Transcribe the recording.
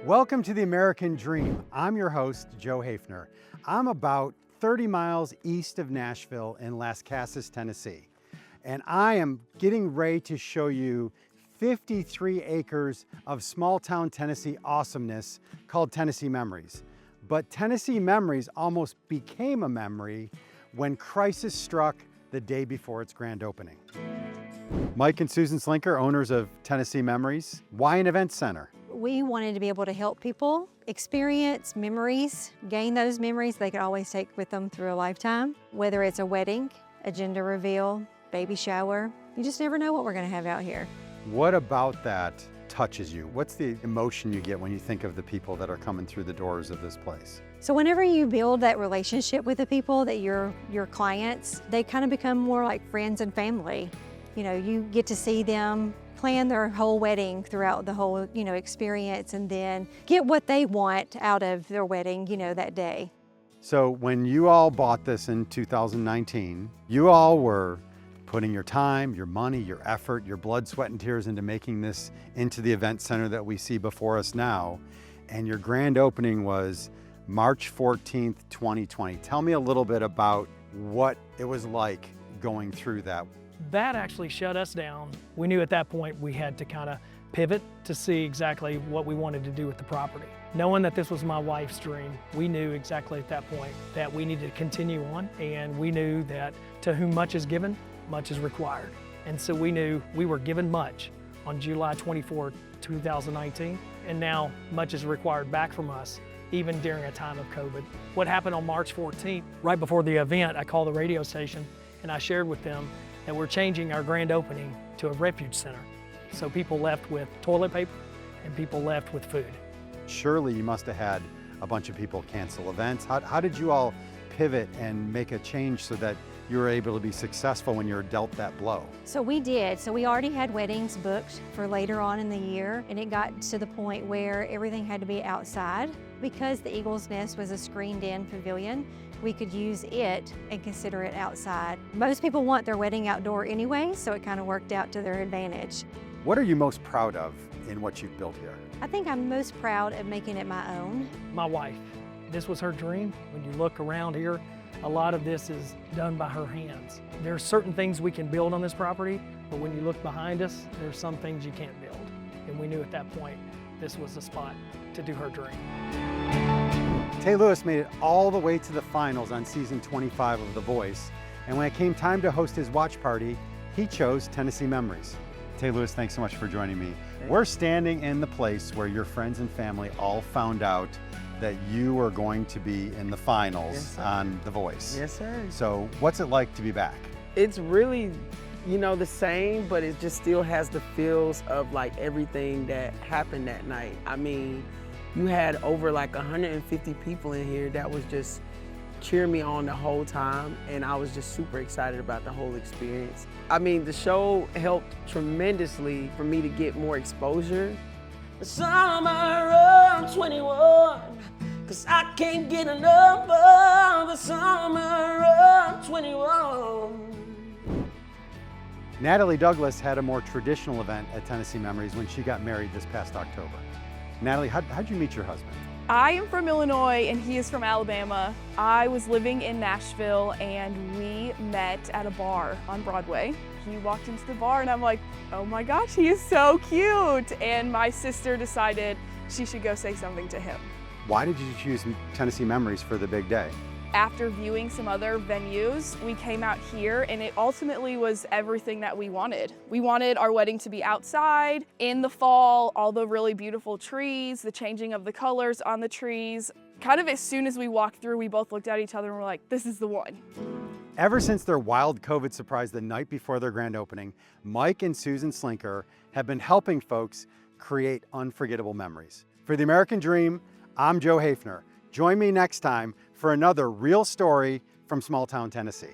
Welcome to the American Dream. I'm your host, Joe Hafner. I'm about 30 miles east of Nashville in Lascassas, Tennessee. And I am getting ready to show you 53 acres of small town Tennessee awesomeness called Tennessee Memories. But Tennessee Memories almost became a memory when crisis struck the day before its grand opening. Mike and Susan Slinker, owners of Tennessee Memories. Why an event center? We wanted to be able to help people experience memories, gain those memories they could always take with them through a lifetime. Whether it's a wedding, a gender reveal, baby shower, you just never know what we're gonna have out here. What about that touches you? What's the emotion you get when you think of the people that are coming through the doors of this place? So whenever you build that relationship with the people that your clients, they kind of become more like friends and family. You know, you get to see them plan their whole wedding throughout the whole, experience, and then get what they want out of their wedding, that day. So when you all bought this in 2019, you all were putting your time, your money, your effort, your blood, sweat, and tears into making this into the event center that we see before us now. And your grand opening was March 14th, 2020. Tell me a little bit about what it was like going through that. That actually shut us down. We knew at that point we had to kind of pivot to see exactly what we wanted to do with the property. Knowing that this was my wife's dream, we knew exactly at that point that we needed to continue on, and we knew that to whom much is given, much is required. And so we knew we were given much on July 24, 2019, and now much is required back from us, even during a time of COVID. What happened on March 14th, right before the event, I called the radio station and I shared with them that we're changing our grand opening to a refuge center. So people left with toilet paper and people left with food. Surely you must have had a bunch of people cancel events. How did you all pivot and make a change so that you were able to be successful when you were dealt that blow? So we did. So we already had weddings booked for later on in the year, and it got to the point where everything had to be outside. Because the Eagle's Nest was a screened-in pavilion, we could use it and consider it outside. Most people want their wedding outdoor anyway, so it kind of worked out to their advantage. What are you most proud of in what you've built here? I think I'm most proud of making it my own. My wife, this was her dream. When you look around here, a lot of this is done by her hands. There are certain things we can build on this property, but when you look behind us, there's some things you can't build. And we knew at that point, this was the spot to do her dream. Tae Lewis made it all the way to the finals on season 25 of The Voice, and when it came time to host his watch party, he chose Tennessee Memories. Tae Lewis, thanks so much for joining me. We're standing in the place where your friends and family all found out that you were going to be in the finals on The Voice. Yes, sir. So what's it like to be back? It's really, the same, but it just still has the feels of like everything that happened that night. I mean, you had over like 150 people in here that was just cheering me on the whole time, and I was just super excited about the whole experience. I mean, the show helped tremendously for me to get more exposure. Summer of 21, 'cause I can't get enough of the summer of 21. Natalie Douglas had a more traditional event at Tennessee Memories when she got married this past October. Natalie, how'd you meet your husband? I am from Illinois and he is from Alabama. I was living in Nashville and we met at a bar on Broadway. He walked into the bar and I'm like, oh my gosh, he is so cute. And my sister decided she should go say something to him. Why did you choose Tennessee Memories for the big day? After viewing some other venues, we came out here and it ultimately was everything that we wanted. We wanted our wedding to be outside, in the fall, all the really beautiful trees, the changing of the colors on the trees. Kind of as soon as we walked through, we both looked at each other and were like, this is the one. Ever since their wild COVID surprise the night before their grand opening, Mike and Susan Slinker have been helping folks create unforgettable memories. For the American Dream, I'm Joe Hafner. Join me next time for another real story from small town Tennessee.